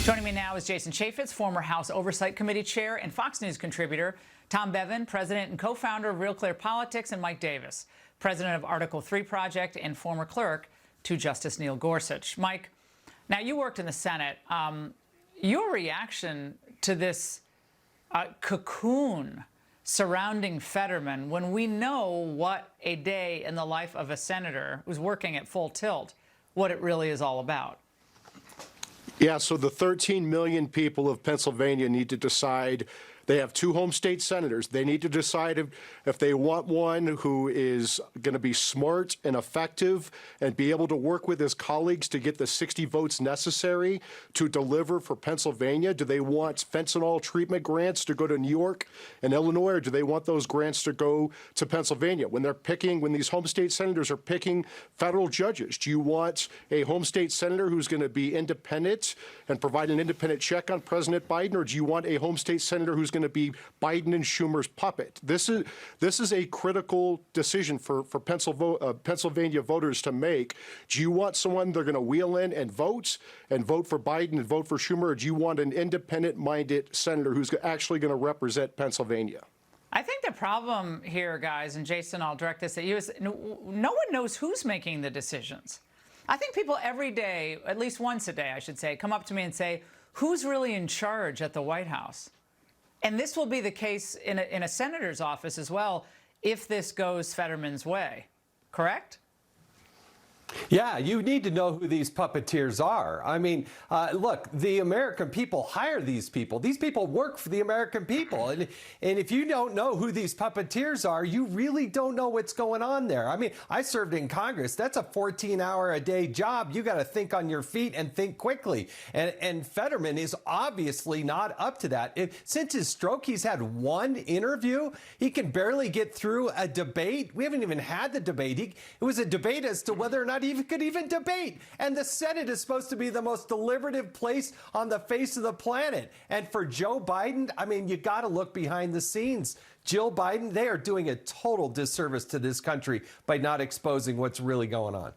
Joining me now is Jason Chaffetz, former House Oversight Committee chair and Fox News contributor, Tom Bevan, president and co-founder of Real Clear Politics, and Mike Davis, president of Article 3 Project and former clerk to Justice Neil Gorsuch. Mike, now you worked in the Senate. Your reaction to this cocoon surrounding Fetterman, when we know what a day in the life of a senator who's working at full tilt, what it really is all about? Yeah, so the 13 million people of Pennsylvania need to decide. They have two home state senators. They need to decide if they want one who is going to be smart and effective and be able to work with his colleagues to get the 60 votes necessary to deliver for Pennsylvania. Do they want fentanyl treatment grants to go to New York and Illinois, or do they want those grants to go to Pennsylvania? When these home state senators are picking federal judges, do you want a home state senator who's going to be independent and provide an independent check on President Biden, or do you want a home state senator who's going to be Biden and Schumer's puppet? This is a critical decision for Pennsylvania voters to make. Do you want someone they're going to wheel in and vote for Biden and vote for Schumer, or do you want an independent-minded senator who's actually going to represent Pennsylvania? I think the problem here, guys, and Jason, I'll direct this at you, is no one knows who's making the decisions. I think people every day, at least once a day, I should say, come up to me and say, who's really in charge at the White House? And this will be the case in a senator's office as well if this goes Fetterman's way, correct? Yeah, you need to know who these puppeteers are. I mean, look, the American people hire these people. These people work for the American people. And if you don't know who these puppeteers are, you really don't know what's going on there. I mean, I served in Congress. That's a 14-hour-a-day job. You got to think on your feet and think quickly. And Fetterman is obviously not up to that. Since his stroke, he's had one interview. He can barely get through a debate. We haven't even had the debate. It was a debate as to whether or not he could even debate. And the Senate is supposed to be the most deliberative place on the face of the planet. And for Joe Biden, I mean, you got to look behind the scenes. Jill Biden, they are doing a total disservice to this country by not exposing what's really going on.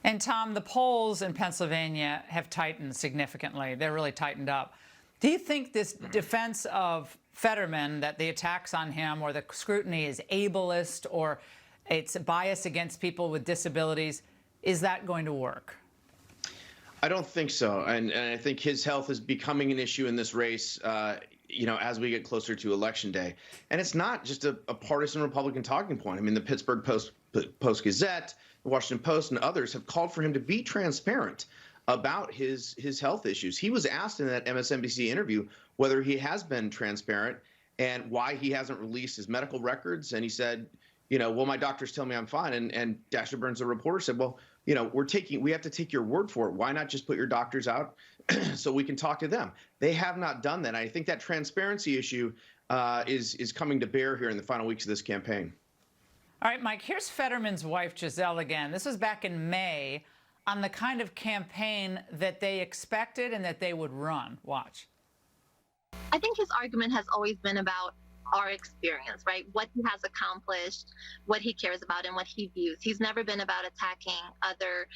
And Tom, the polls in Pennsylvania have tightened significantly. They're really tightened up. Do you think this defense of Fetterman, that the attacks on him or the scrutiny is ableist or it's bias against people with disabilities, is that going to work? I don't think so. And I think his health is becoming an issue in this race, as we get closer to Election Day. And it's not just a partisan Republican talking point. I mean, the Pittsburgh Post-Gazette, the Washington Post, and others have called for him to be transparent about his health issues. He was asked in that MSNBC interview whether he has been transparent and why he hasn't released his medical records. And he said, well, my doctors tell me I'm fine. And Dasher Burns, the reporter, said, well, we have to take your word for it. Why not just put your doctors out so we can talk to them? They have not done that. I think that transparency issue is coming to bear here in the final weeks of this campaign. All right, Mike, here's Fetterman's wife, Giselle, again. This was back in May on the kind of campaign that they expected and that they would run. Watch. I think his argument has always been about our experience, right? What he has accomplished, what he cares about, and what he views. He's never been about attacking other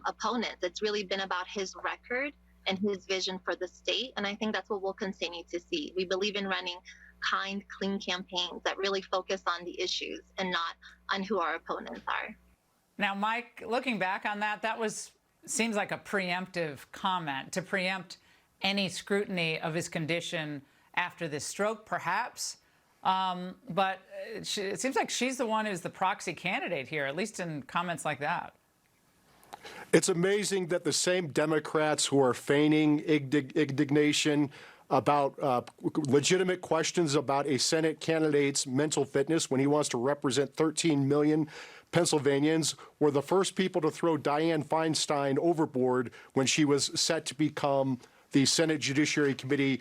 opponents. It's really been about his record and his vision for the state. And I think that's what we'll continue to see. We believe in running kind, clean campaigns that really focus on the issues and not on who our opponents are. Now, Mike, looking back on that, seems like a preemptive comment to preempt any scrutiny of his condition after this stroke, perhaps. But it seems like she's the one who's the proxy candidate here, at least in comments like that. It's amazing that the same Democrats who are feigning indignation about legitimate questions about a Senate candidate's mental fitness when he wants to represent 13 million Pennsylvanians were the first people to throw Dianne Feinstein overboard when she was set to become the Senate Judiciary Committee,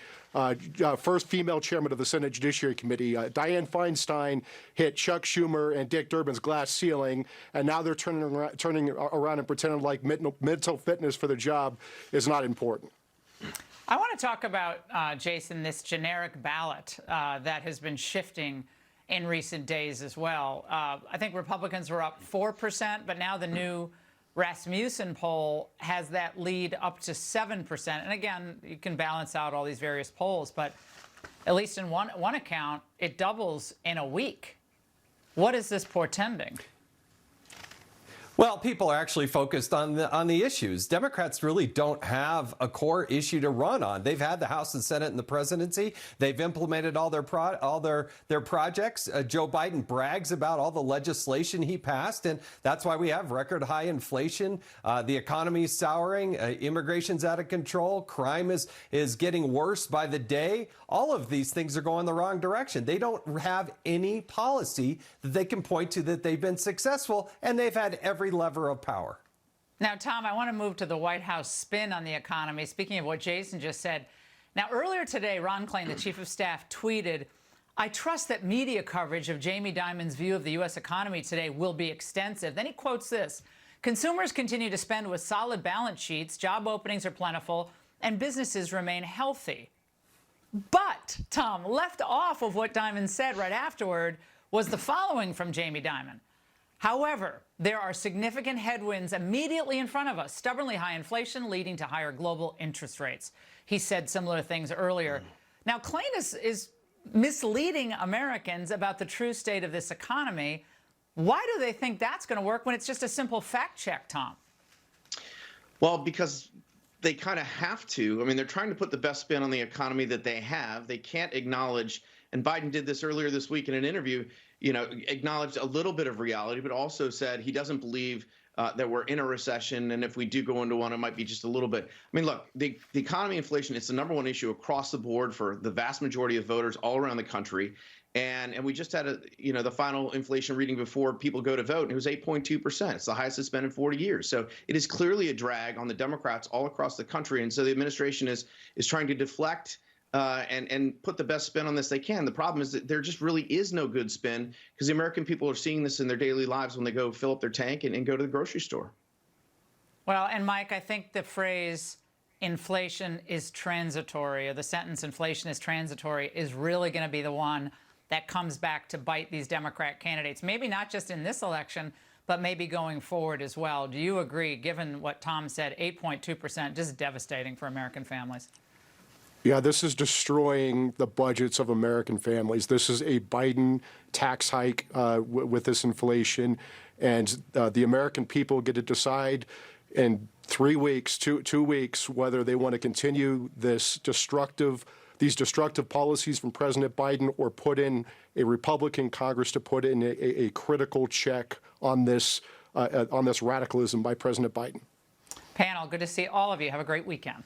first female chairman of the Senate Judiciary Committee. Dianne Feinstein hit Chuck Schumer and Dick Durbin's glass ceiling, and now they're turning around and pretending like mental fitness for the job is not important. I want to talk about, Jason, this generic ballot that has been shifting in recent days as well. I think Republicans were up 4%, but now the new Rasmussen poll has that lead up to 7%. And again, you can balance out all these various polls, but at least in one account, it doubles in a week. What is this portending? Well, people are actually focused on the issues. Democrats really don't have a core issue to run on. They've had the House and Senate and the presidency. They've implemented all their projects. Joe Biden brags about all the legislation he passed, and that's why we have record high inflation. The economy's souring. Immigration's out of control. Crime is getting worse by the day. All of these things are going the wrong direction. They don't have any policy that they can point to that they've been successful, and they've had every lever of power. Now, Tom, I want to move to the White House spin on the economy. Speaking of what Jason just said. Now, earlier today, Ron Klain, the chief of staff, tweeted, "I trust that media coverage of Jamie Dimon's view of the U.S. economy today will be extensive." Then he quotes this: "Consumers continue to spend with solid balance sheets, job openings are plentiful, and businesses remain healthy." But, Tom, left off of what Dimon said right afterward was the following from Jamie Dimon. "However, there are significant headwinds immediately in front of us, stubbornly high inflation leading to higher global interest rates." He said similar things earlier. Now, Klain is misleading Americans about the true state of this economy. Why do they think that's going to work when it's just a simple fact check, Tom? Well, because they kind of have to. I mean, they're trying to put the best spin on the economy that they have. They can't acknowledge, and Biden did this earlier this week in an interview, acknowledged a little bit of reality, but also said he doesn't believe that we're in a recession. And if we do go into one, it might be just a little bit. I mean, look, the economy, inflation, it's the number one issue across the board for the vast majority of voters all around the country. And we just had the final inflation reading before people go to vote, and it was 8.2%. It's the highest it's been in 40 years. So it is clearly a drag on the Democrats all across the country. And so the administration is trying to deflect and put the best spin on this they can. The problem is that there just really is no good spin because the American people are seeing this in their daily lives when they go fill up their tank and go to the grocery store. Well, and Mike, I think the phrase inflation is transitory, or the sentence inflation is transitory, is really going to be the one that comes back to bite these Democrat candidates. Maybe not just in this election, but maybe going forward as well. Do you agree, given what Tom said, 8.2%, just devastating for American families? Yeah, this is destroying the budgets of American families. This is a Biden tax hike with this inflation, and the American people get to decide in 3 weeks, two weeks, whether they want to continue these destructive policies from President Biden or put in a Republican Congress to put in a critical check on this radicalism by President Biden. Panel, good to see all of you. Have a great weekend.